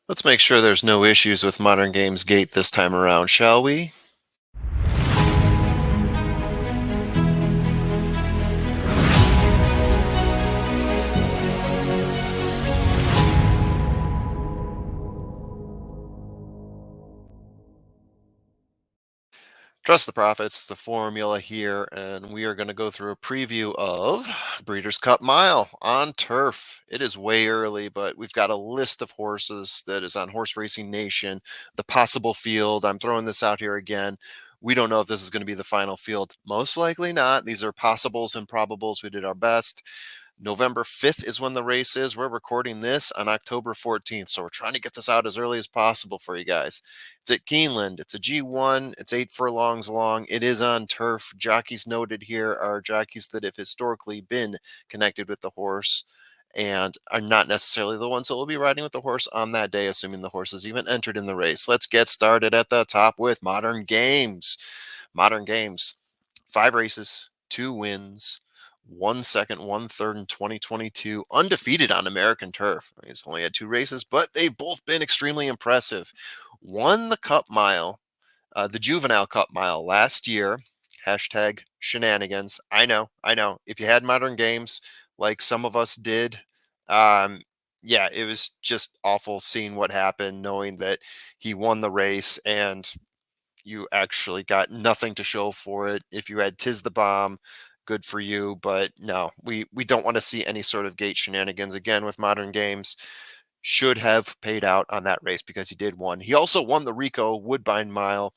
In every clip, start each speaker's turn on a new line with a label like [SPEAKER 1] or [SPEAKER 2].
[SPEAKER 1] Let's make sure there's no issues with Modern Games Gate this time around, shall we? Trust the profits, the formula here, and we are going to go through a preview of Breeders' Cup Mile on turf. It is way early, but we've got a list of horses that is on Horse Racing Nation, the possible field. I'm throwing this out here again. We don't know if this is going to be the final field. Most likely not. These are possibles and probables. We did our best. November 5th is when the race is. We're recording this on October 14th. So we're trying to get this out as early as possible for you guys. It's at Keeneland. It's a G1. It's 8 furlongs long. It is on turf. Jockeys noted here are jockeys that have historically been connected with the horse and are not necessarily the ones that will be riding with the horse on that day, assuming the horse is even entered in the race. Let's get started at the top with Modern Games. Modern Games. 5 races, 2 wins, 1 second, 1 third in 2022, undefeated on American turf. He's only had 2 races, but they've both been extremely impressive. Won the Cup Mile, the Juvenile Cup Mile last year. Hashtag shenanigans. I know, I know. If you had Modern Games, like some of us did, um, yeah, it was just awful seeing what happened, knowing that he won the race and you actually got nothing to show for it. If you had Tis the Bomb, good for you. But no, we don't want to see any sort of gate shenanigans again with Modern Games. Should have paid out on that race because he did won. He also won the Rico Woodbine Mile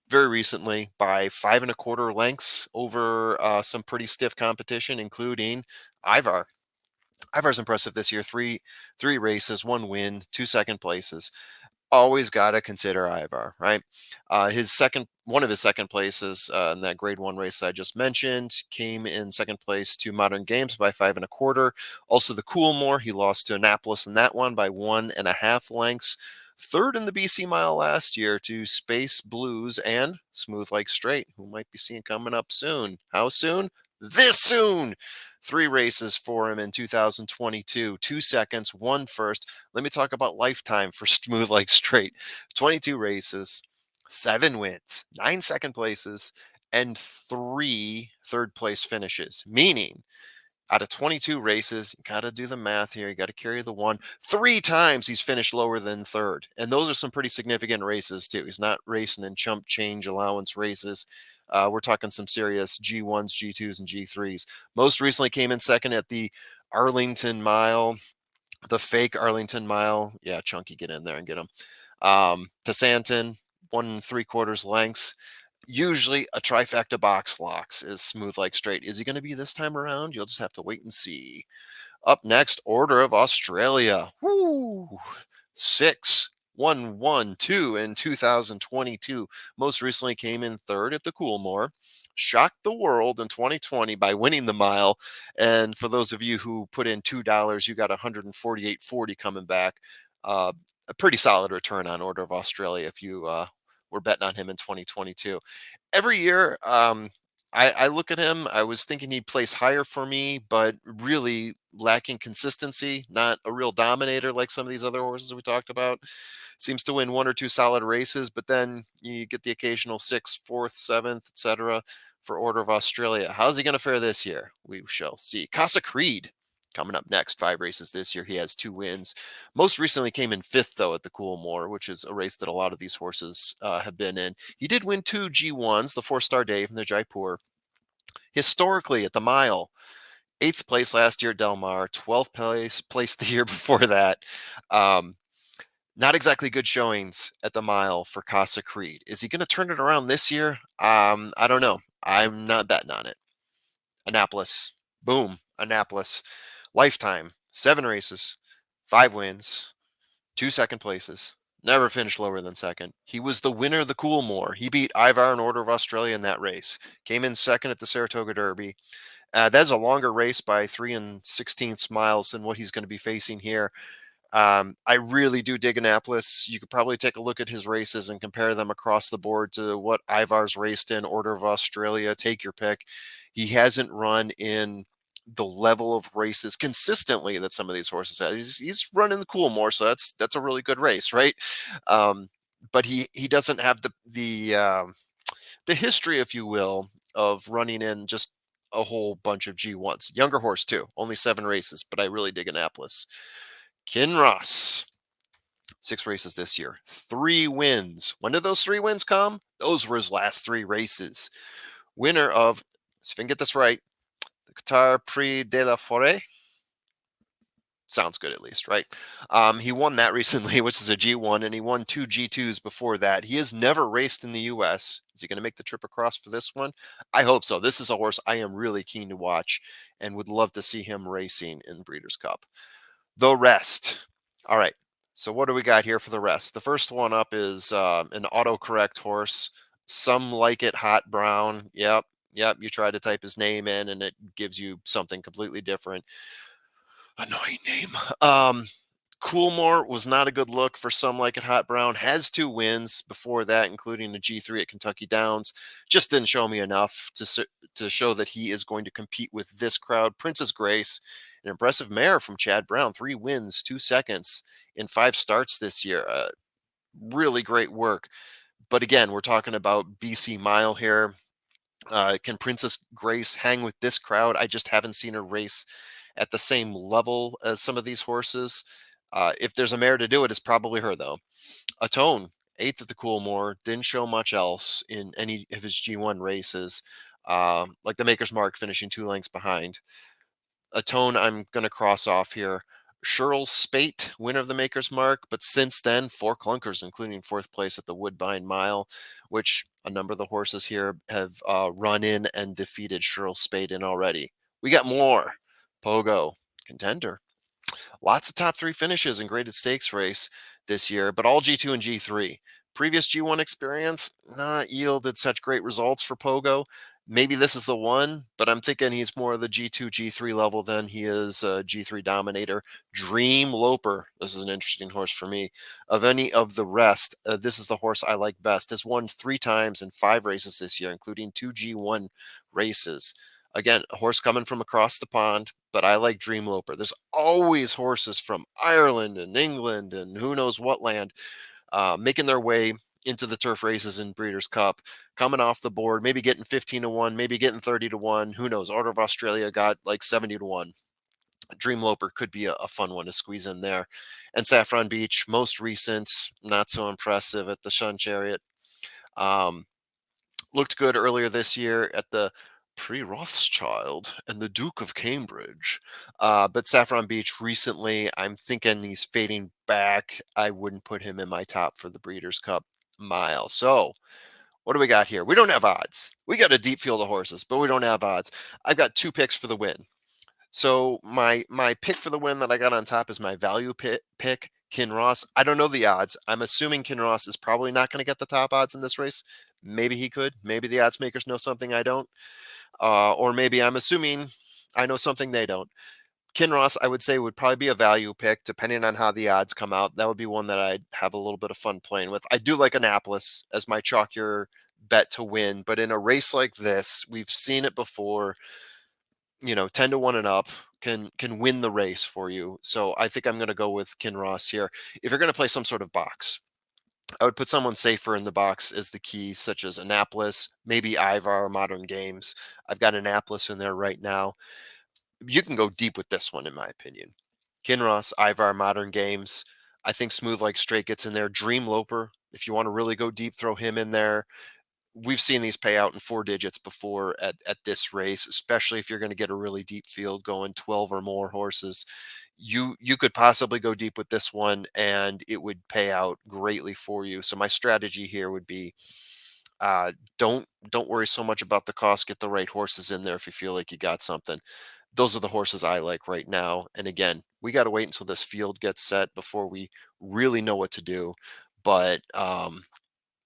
[SPEAKER 1] very recently by 5 1/4 lengths over some pretty stiff competition, including Ivar. Ivar's impressive this year. Three races, 1 win, 2 second places. Always got to consider Ivar, right? One of his second places in that Grade One race I just mentioned came in second place to Modern Games by 5 1/4. Also, the Coolmore, he lost to Annapolis in that one by 1.5 lengths. Third in the BC Mile last year to Space Blues and Smooth Like Straight, who might be seeing coming up soon. How soon? This soon. 3 races for him in 2022, 2 seconds, 1 first. Let me talk about lifetime for Smooth Like Straight. 22 races, 7 wins, 9 second places, and 3 third place finishes. Meaning, out of 22 races, you got to do the math here. You got to carry the one. 3 times he's finished lower than third. And those are some pretty significant races, too. He's not racing in chump change allowance races. We're talking some serious G1s, G2s, and G3s. Most recently came in second at the Arlington Mile, the fake Arlington Mile. Yeah, Chunky, get in there and get him. To Santon, 1 3/4 lengths. Usually a trifecta box locks is Smooth Like Straight. Is he going to be this time around? You'll just have to wait and see. Up next, Order of Australia. Woo! 6 1 1 2 in 2022. Most recently came in third at the Coolmore. Shocked the world in 2020 by winning the mile. And for those of you who put in $2, you got 148.40 coming back. A pretty solid return on Order of Australia if you were betting on him in 2022. Every year, I look at him. I was thinking he'd place higher for me, but really lacking consistency. Not a real dominator like some of these other horses we talked about. Seems to win 1 or 2 solid races, but then you get the occasional sixth, fourth, seventh, etc. for Order of Australia. How's he going to fare this year? We shall see. CASA Creed coming up next. 5 races this year. He has 2 wins. Most recently came in fifth, though, at the Coolmore, which is a race that a lot of these horses have been in. He did win 2 G1s, the 4 Star Dave and the Jaipur. Historically, at the mile, eighth place last year at Del Mar, 12th place the year before that. Um, not exactly good showings at the mile for Casa Creed. Is he going to turn it around this year? I don't know. I'm not betting on it. Annapolis. Boom. Annapolis. Lifetime. 7 races, 5 wins, 2 second places. Never finished lower than second. He was the winner of the Coolmore. He beat Ivar and Order of Australia in that race. Came in second at the Saratoga Derby. That's a longer race by 3 16 miles than what he's going to be facing here. I really do dig Annapolis. You could probably take a look at his races and compare them across the board to what Ivar's raced in Order of Australia. Take your pick. He hasn't run in the level of races consistently that some of these horses have. He's running the Coolmore, so that's a really good race, right? Um, but he doesn't have the history, if you will, of running in just a whole bunch of G1s. Younger horse too, only 7 races, but I really dig Annapolis. Kinross, 6 races this year, 3 wins. When did those 3 wins come? Those were his last 3 races. Winner of, see if I can get this right, the Qatar Prix de la Forêt. Sounds good at least, right? He won that recently, which is a G1, and he won 2 G2s before that. He has never raced in the US. Is he going to make the trip across for this one? I hope so. This is a horse I am really keen to watch and would love to see him racing in Breeders' Cup. The rest. All right. So what do we got here for the rest? The first one up is an autocorrect horse. Some like it hot brown. Yep. Yep. You try to type his name in and it gives you something completely different. Annoying name. Coolmore was not a good look for Some Like It Hot Brown. Has 2 wins before that, including a G3 at Kentucky Downs. Just didn't show me enough to show that he is going to compete with this crowd. Princess Grace, an impressive mare from Chad Brown. 3 wins, 2 seconds in 5 starts this year. Really great work. But again, we're talking about BC Mile here. Can Princess Grace hang with this crowd? I just haven't seen her race at the same level as some of these horses. If there's a mare to do it, it's probably her, though. Atone, 8th at the Coolmore, didn't show much else in any of his G1 races. Like the Maker's Mark, finishing 2 lengths behind. Atone, I'm going to cross off here. Sherrill Spate, winner of the Maker's Mark, but since then, 4 clunkers, including 4th place at the Woodbine Mile, which a number of the horses here have run in and defeated Sherrill Spate in already. We got more. Pogo, contender. Lots of top 3 finishes in graded stakes race this year, but all G2 and G3. Previous G1 experience not yielded such great results for Pogo. Maybe this is the one, but I'm thinking he's more of the G2, G3 level than he is a G3 dominator. Dream Loper. This is an interesting horse for me. Of any of the rest, this is the horse I like best. Has won 3 times in 5 races this year, including 2 G1 races. Again, a horse coming from across the pond, but I like Dream Loper. There's always horses from Ireland and England and who knows what land making their way into the turf races in Breeders' Cup, coming off the board, maybe getting 15-1, maybe getting 30-1. Who knows? Order of Australia got like 70-1. Dream Loper could be a fun one to squeeze in there. And Saffron Beach, most recent, not so impressive at the Shun Chariot. Looked good earlier this year at the Pre-Rothschild and the Duke of Cambridge. But Saffron Beach recently, I'm thinking he's fading back. I wouldn't put him in my top for the Breeders' Cup Mile. So what do we got here? We don't have odds. We got a deep field of horses, but we don't have odds. I've got 2 picks for the win. So my pick for the win that I got on top is my value pick, Kinross. I don't know the odds. I'm assuming Kinross is probably not going to get the top odds in this race. Maybe he could. Maybe the odds makers know something I don't. Or maybe I'm assuming I know something they don't. Kinross, I would say, would probably be a value pick, depending on how the odds come out. That would be one that I'd have a little bit of fun playing with. I do like Annapolis as my chalkier bet to win, but in a race like this, we've seen it before. 10-1 and up can win the race for you. So I think I'm going to go with Kinross here. If you're going to play some sort of box, I would put someone safer in the box as the key, such as Annapolis, maybe Ivar, Modern Games. I've got Annapolis in there right now. You can go deep with this one, in my opinion. Kinross, Ivar, Modern Games. I think Smooth Like Straight gets in there. Dream Loper, if you want to really go deep, throw him in there. We've seen these pay out in 4 digits before at this race, especially if you're going to get a really deep field going 12 or more horses. You could possibly go deep with this one and it would pay out greatly for you. So my strategy here would be don't worry so much about the cost. Get the right horses in there if you feel like you got something. Those are the horses I like right now. And again, we got to wait until this field gets set before we really know what to do. But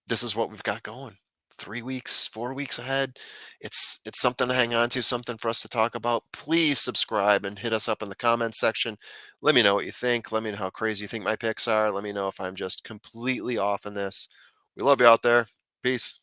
[SPEAKER 1] this is what we've got going. 3 weeks, 4 weeks ahead. It's something to hang on to, something for us to talk about. Please subscribe and hit us up in the comments section. Let me know what you think. Let me know how crazy you think my picks are. Let me know if I'm just completely off in this. We love you out there. Peace.